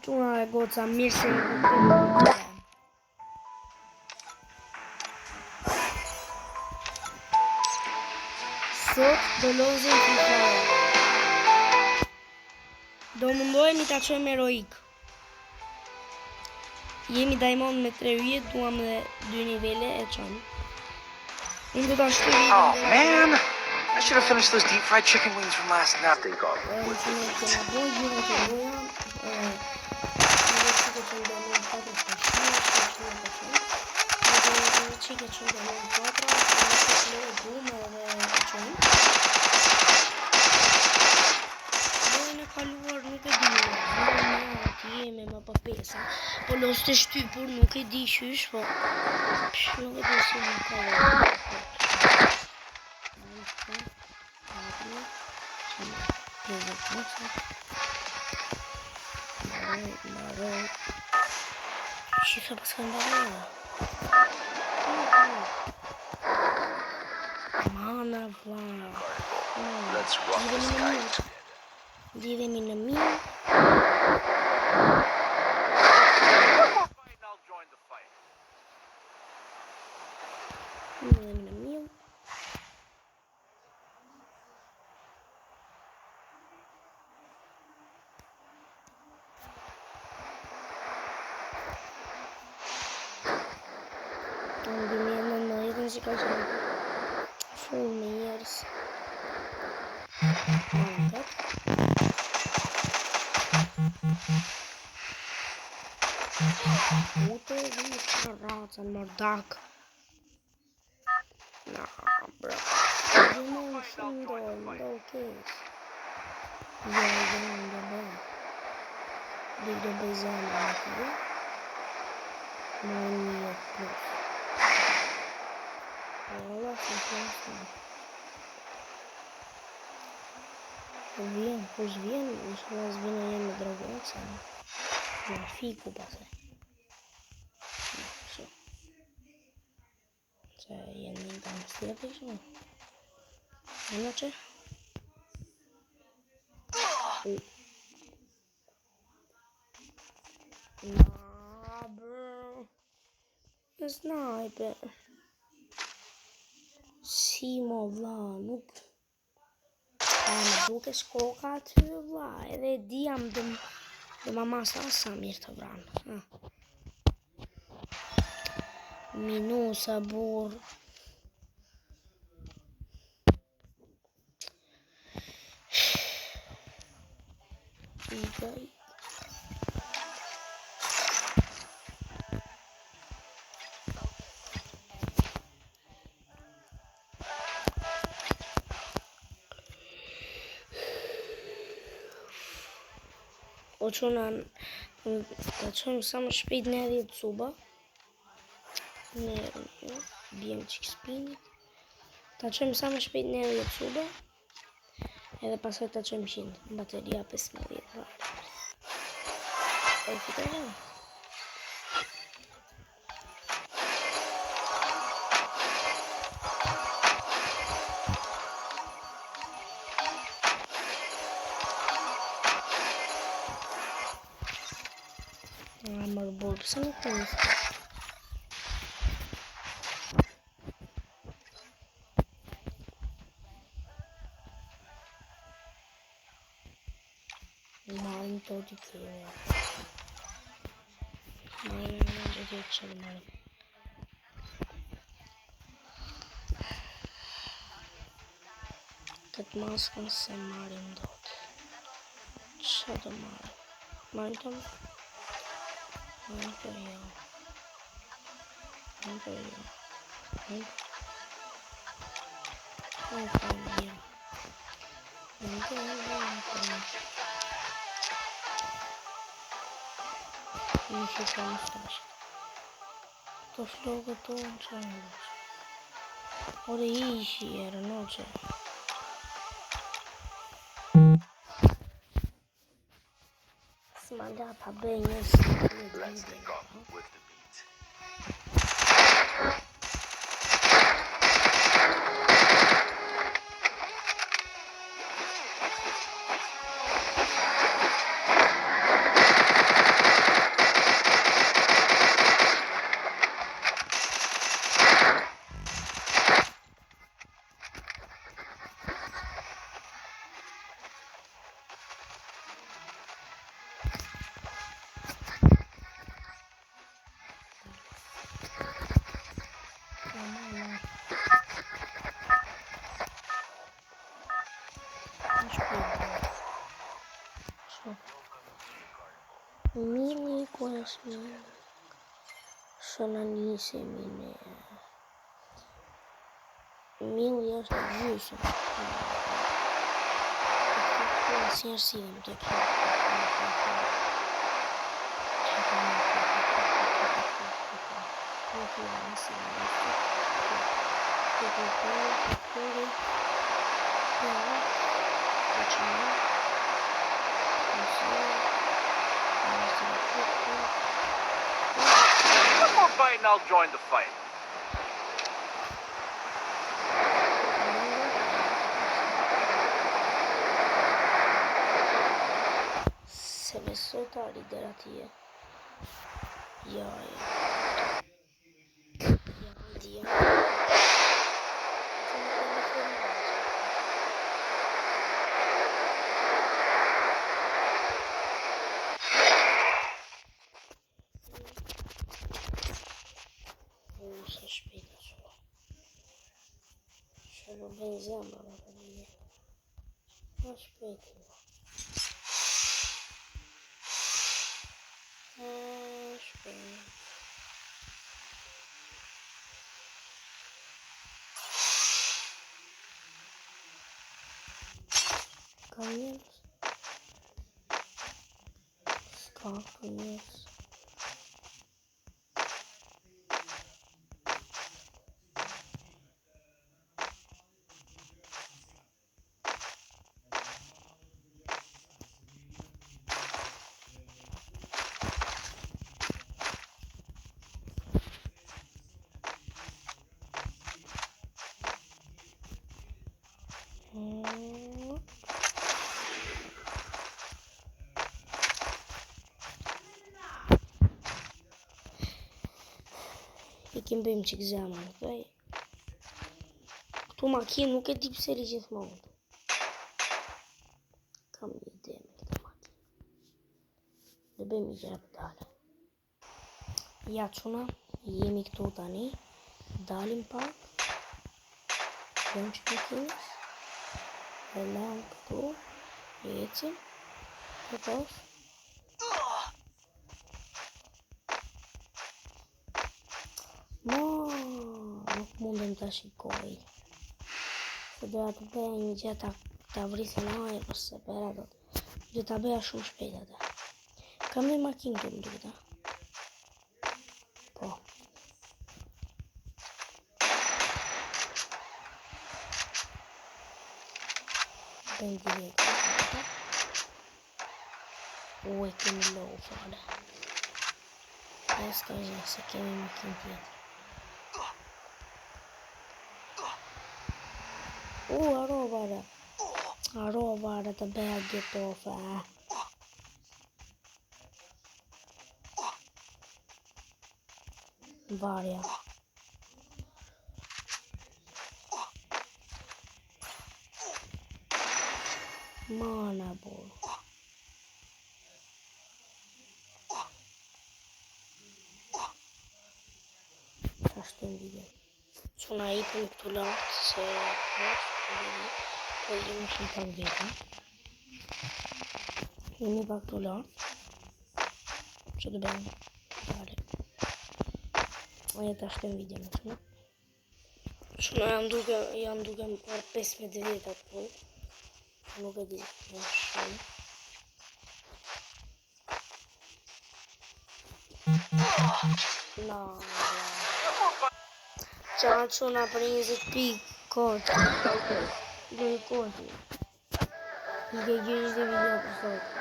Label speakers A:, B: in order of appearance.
A: çuna e goca mirë se më kuptoj. Sot do lozim fare. Do mundohemi ta çojmë heroik. Jemi diamond me 3 yje, duam dhe 2 nivele e çojmë. Unë do ta shkruaj.
B: Oh man, I should have finished those deep fried chicken wings from last night. Take off.
A: Po los të shtypur nuk e di qysh, po nuk e di si më ka. Çifa pas këndave. Mana vla.
B: Let's rock this guy.
A: Diremi në mirë.
B: I'll join the fight.
A: Diremi në mirë. Që ka qenë shumë njerëz. Ute vini që racën mordak. Na, bro. Vini në shumë dojnë, do kesh. Ja, do bëj. Do bëj zemë në të. Në një plus. Olha que interessante. Pois vien, os caras vêm aí no dragão, sabe? Eu fico, parceiro. Isso. Isso aí é nem tão cedo, isso. Olha, tchê. Nah, bro. A sniper. Si mo vla, nuk më duke shkoka aty vla, edhe di jam dhe ma masa sa mirë të vranë. Minusa, burë. Ikaj. O qona të qojmë sa më shpejt në 10 suba. Ne bjem qik spinit. Ta qojmë sa më shpejt në 10 suba. Edhe pasoj ta qojmë 100. Bateria 15. E fitore. Mërë burë, pëse nuk të njështë? Marim të t'i kërë. Marim të t'i kërë marim. Këtë maskën se marim do t'i. Që të marim? Marim të më? Marim të jo. Marim të jo. Marim të jo. Mi si ka më stashtë. Të flogë të në që në lëshë. Ore ishi erë në që. Sma da pa bëj njësë.
B: Let's take off with the beat.
A: Mili ku është Mili? Shona nisemi ne. Mili është gjysëm. Si arsinim të kjo.
B: One more fight and I'll join the fight.
A: Se me sotari dera atje. Ja. Dia. Sa shpejt ashtu. Shërë bëjnë zemra më të dhije. Sa shpejt. Shpejt. Ka njërës? S'ka ka njërës. I kem bëjmë qik zemën, okej? Këtu makinë nuk e di pse li gjithmonë. Kam një ide me këta makinë. Dhe bëjmë i gjera pedale. Ja quna, jemi këtu tani. Dalim pak. Bëjmë që makinës. E lamë këtu. Ecim. Këtosh. Nuk mundem të shikoj. Se doja të bëja një gjeta të vrisën aje, përse pera do të bëja shumë shpejt atë. Kam një makinë të më duke. Po. Bëjmë direkt. E kemi low fare. E s'ka gjë se kemi makinë tjetër. Arrovare të beha gjetofe. Varja. Mana bol. Ashtë në video. Quna i për këtu lartë se po jemi shumë pak veta. Jemi pak këtu lartë. Që të bëjmë? Dale. Aja të ashtë në video në quna. Quna janë duke më për 15 veta këtu. Nuk e di në shumë. Qa quna për 20 pikë kodë. Dhe i kodë. I ke gjysh dhe video për sot.